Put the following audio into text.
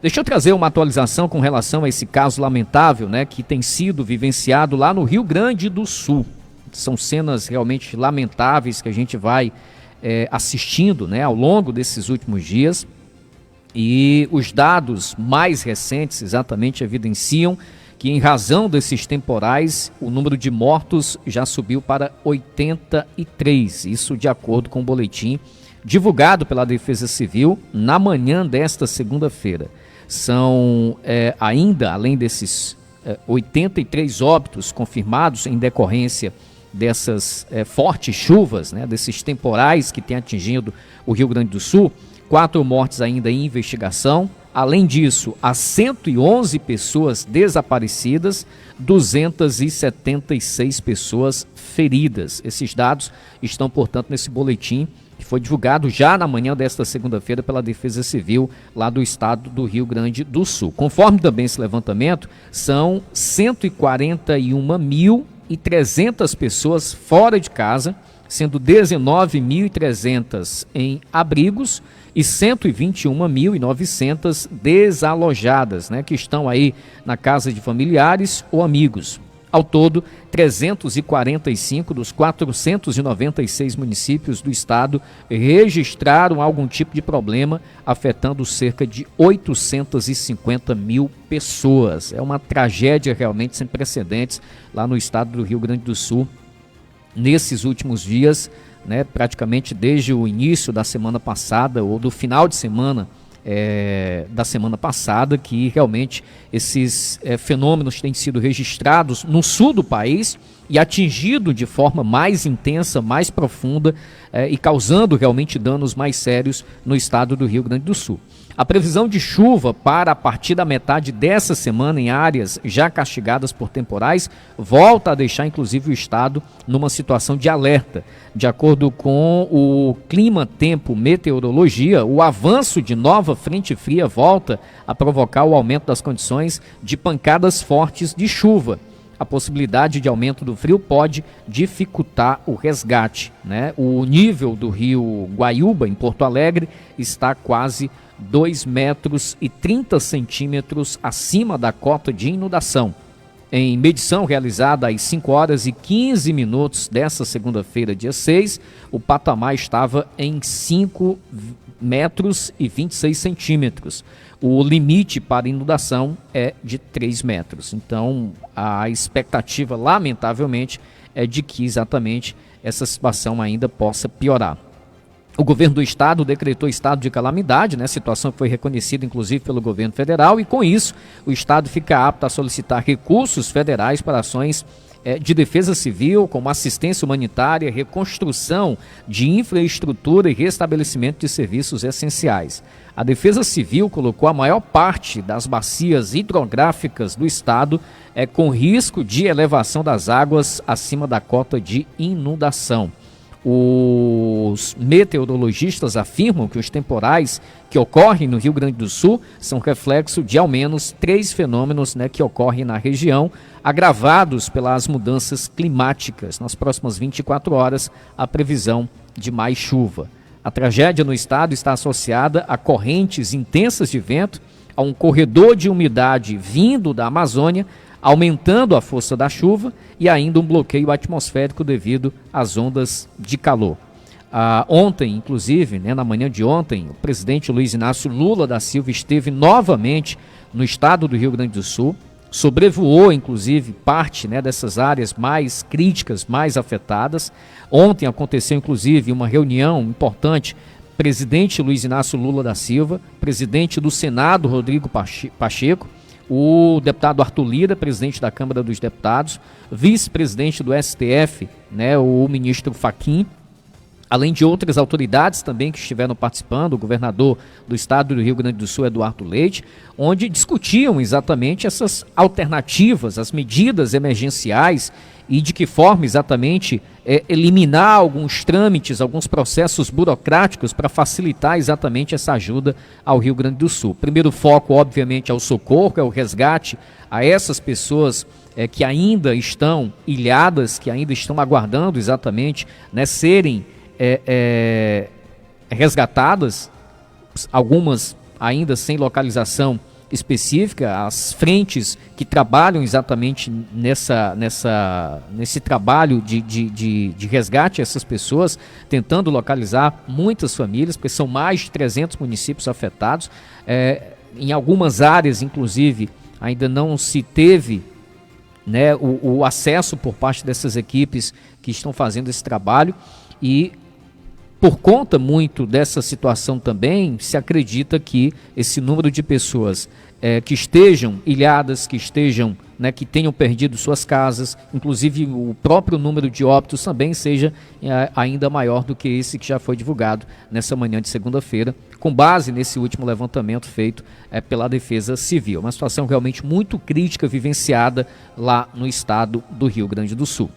Deixa eu trazer uma atualização com relação a esse caso lamentável, né, que tem sido vivenciado lá no Rio Grande do Sul. São cenas realmente lamentáveis que a gente vai assistindo, né, ao longo desses últimos dias. E os dados mais recentes exatamente evidenciam que, em razão desses temporais, o número de mortos já subiu para 83. Isso de acordo com o boletim divulgado pela Defesa Civil na manhã desta segunda-feira. São ainda, além desses 83 óbitos confirmados em decorrência dessas fortes chuvas, né, desses temporais que têm atingido o Rio Grande do Sul, 4 mortes ainda em investigação. Além disso, há 111 pessoas desaparecidas, 276 pessoas feridas. Esses dados estão, portanto, nesse boletim que foi divulgado já na manhã desta segunda-feira pela Defesa Civil lá do estado do Rio Grande do Sul. Conforme também esse levantamento, são 141.300 pessoas fora de casa, sendo 19.300 em abrigos e 121.900 desalojadas, né, que estão aí na casa de familiares ou amigos. Ao todo, 345 dos 496 municípios do estado registraram algum tipo de problema, afetando cerca de 850 mil pessoas. É uma tragédia realmente sem precedentes lá no estado do Rio Grande do Sul nesses últimos dias, né, praticamente desde o início da semana passada ou do final de semana da semana passada, que realmente esses fenômenos têm sido registrados no sul do país e atingido de forma mais intensa, mais profunda e causando realmente danos mais sérios no estado do Rio Grande do Sul. A previsão de chuva para a partir da metade dessa semana em áreas já castigadas por temporais volta a deixar inclusive o estado numa situação de alerta. De acordo com o Clima Tempo Meteorologia, o avanço de nova frente fria volta a provocar o aumento das condições de pancadas fortes de chuva. A possibilidade de aumento do frio pode dificultar o resgate, né? O nível do rio Guaiúba, em Porto Alegre, está quase 2,30 metros acima da cota de inundação. Em medição realizada às 5 horas e 15 minutos dessa segunda-feira, dia 6, o patamar estava em 5 metros e 26 centímetros. O limite para inundação é de 3 metros. Então, a expectativa, lamentavelmente, é de que exatamente essa situação ainda possa piorar. O governo do estado decretou estado de calamidade, né? Situação que foi reconhecida inclusive pelo governo federal, e com isso o estado fica apto a solicitar recursos federais para ações de defesa civil, como assistência humanitária, reconstrução de infraestrutura e restabelecimento de serviços essenciais. A Defesa Civil colocou a maior parte das bacias hidrográficas do estado com risco de elevação das águas acima da cota de inundação. Os meteorologistas afirmam que os temporais que ocorrem no Rio Grande do Sul são reflexo de ao menos 3 fenômenos, né, que ocorrem na região, agravados pelas mudanças climáticas. Nas próximas 24 horas, a previsão de mais chuva. A tragédia no estado está associada a correntes intensas de vento, a um corredor de umidade vindo da Amazônia, aumentando a força da chuva e ainda um bloqueio atmosférico devido às ondas de calor. Ontem, inclusive, né, na manhã de ontem, o presidente Luiz Inácio Lula da Silva esteve novamente no estado do Rio Grande do Sul, sobrevoou, inclusive, parte, né, dessas áreas mais críticas, mais afetadas. Ontem aconteceu, inclusive, uma reunião importante, presidente Luiz Inácio Lula da Silva, presidente do Senado, Rodrigo Pacheco, o deputado Arthur Lira, presidente da Câmara dos Deputados, vice-presidente do STF, né, o ministro Fachin, além de outras autoridades também que estiveram participando, o governador do estado do Rio Grande do Sul, Eduardo Leite, onde discutiam exatamente essas alternativas, as medidas emergenciais e de que forma exatamente eliminar alguns trâmites, alguns processos burocráticos para facilitar exatamente essa ajuda ao Rio Grande do Sul. Primeiro foco, obviamente, é o socorro, é o resgate a essas pessoas que ainda estão ilhadas, que ainda estão aguardando exatamente, né, serem resgatadas, algumas ainda sem localização específica, as frentes que trabalham exatamente nesse trabalho de resgate a essas pessoas, tentando localizar muitas famílias, porque são mais de 300 municípios afetados. Em algumas áreas, inclusive, ainda não se teve, né, o acesso por parte dessas equipes que estão fazendo esse trabalho, e por conta muito dessa situação também, se acredita que esse número de pessoas que estejam ilhadas, que estejam, né, que tenham perdido suas casas, inclusive o próprio número de óbitos também seja ainda maior do que esse que já foi divulgado nessa manhã de segunda-feira, com base nesse último levantamento feito pela Defesa Civil. Uma situação realmente muito crítica vivenciada lá no estado do Rio Grande do Sul.